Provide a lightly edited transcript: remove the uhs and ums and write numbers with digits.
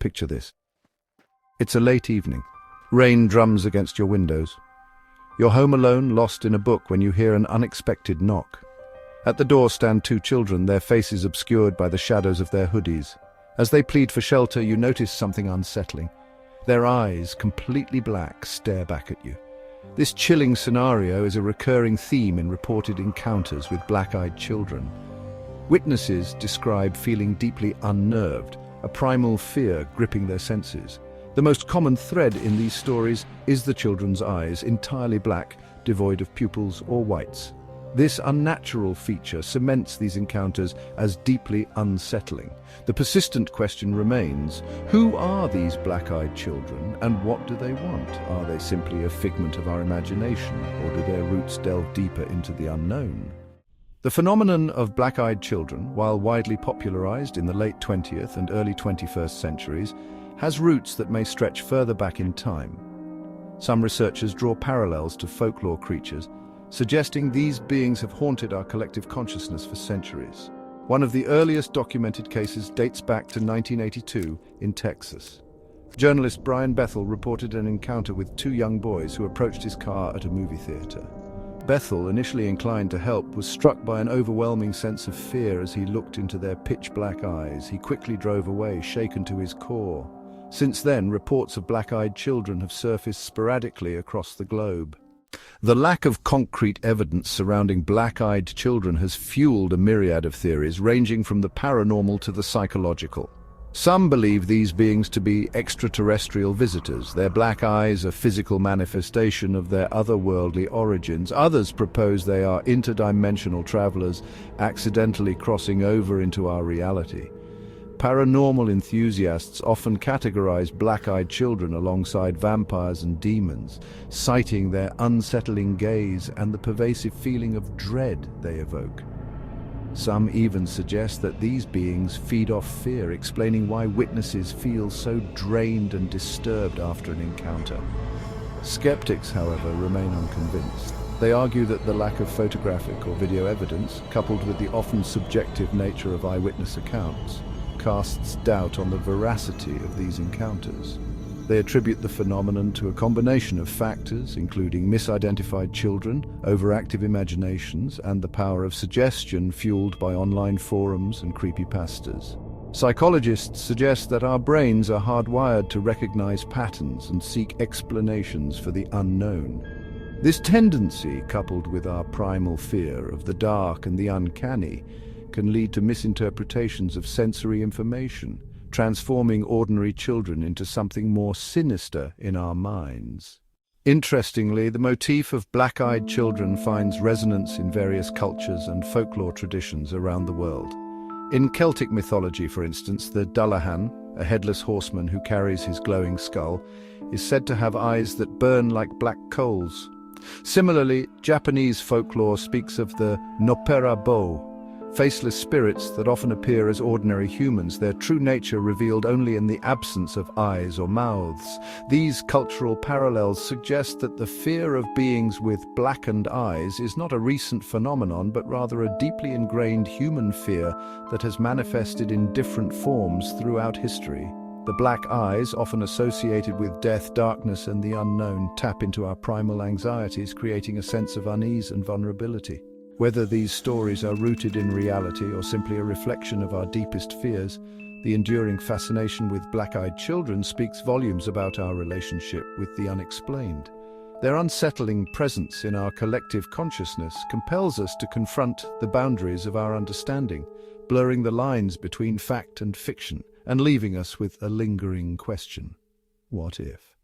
Picture this. It's a late evening. Rain drums against your windows. You're home alone, lost in a book, when you hear an unexpected knock. At the door stand two children, their faces obscured by the shadows of their hoodies. As they plead for shelter, you notice something unsettling. Their eyes, completely black, stare back at you. This chilling scenario is a recurring theme in reported encounters with black-eyed children. Witnesses describe feeling deeply unnerved, a primal fear gripping their senses. The most common thread in these stories is the children's eyes, entirely black, devoid of pupils or whites. This unnatural feature cements these encounters as deeply unsettling. The persistent question remains, who are these black-eyed children and what do they want? Are they simply a figment of our imagination, or do their roots delve deeper into the unknown? The phenomenon of black-eyed children, while widely popularized in the late 20th and early 21st centuries, has roots that may stretch further back in time. Some researchers draw parallels to folklore creatures, suggesting these beings have haunted our collective consciousness for centuries. One of the earliest documented cases dates back to 1982 in Texas. Journalist Brian Bethel reported an encounter with two young boys who approached his car at a movie theater. Bethel, initially inclined to help, was struck by an overwhelming sense of fear as he looked into their pitch-black eyes. He quickly drove away, shaken to his core. Since then, reports of black-eyed children have surfaced sporadically across the globe. The lack of concrete evidence surrounding black-eyed children has fueled a myriad of theories, ranging from the paranormal to the psychological. Some believe these beings to be extraterrestrial visitors, their black eyes a physical manifestation of their otherworldly origins. Others propose they are interdimensional travelers, accidentally crossing over into our reality. Paranormal enthusiasts often categorize black-eyed children alongside vampires and demons, citing their unsettling gaze and the pervasive feeling of dread they evoke. Some even suggest that these beings feed off fear, explaining why witnesses feel so drained and disturbed after an encounter. Skeptics, however, remain unconvinced. They argue that the lack of photographic or video evidence, coupled with the often subjective nature of eyewitness accounts, casts doubt on the veracity of these encounters. They attribute the phenomenon to a combination of factors, including misidentified children, overactive imaginations, and the power of suggestion fueled by online forums and creepypastas. Psychologists suggest that our brains are hardwired to recognize patterns and seek explanations for the unknown. This tendency, coupled with our primal fear of the dark and the uncanny, can lead to misinterpretations of sensory information, transforming ordinary children into something more sinister in our minds. Interestingly, the motif of black-eyed children finds resonance in various cultures and folklore traditions around the world. In Celtic mythology, for instance, the Dullahan, a headless horseman who carries his glowing skull, is said to have eyes that burn like black coals. Similarly, Japanese folklore speaks of the Nopera Bo, faceless spirits that often appear as ordinary humans, their true nature revealed only in the absence of eyes or mouths. These cultural parallels suggest that the fear of beings with blackened eyes is not a recent phenomenon, but rather a deeply ingrained human fear that has manifested in different forms throughout history. The black eyes, often associated with death, darkness, and the unknown, tap into our primal anxieties, creating a sense of unease and vulnerability. Whether these stories are rooted in reality or simply a reflection of our deepest fears, the enduring fascination with black-eyed children speaks volumes about our relationship with the unexplained. Their unsettling presence in our collective consciousness compels us to confront the boundaries of our understanding, blurring the lines between fact and fiction, and leaving us with a lingering question: what if?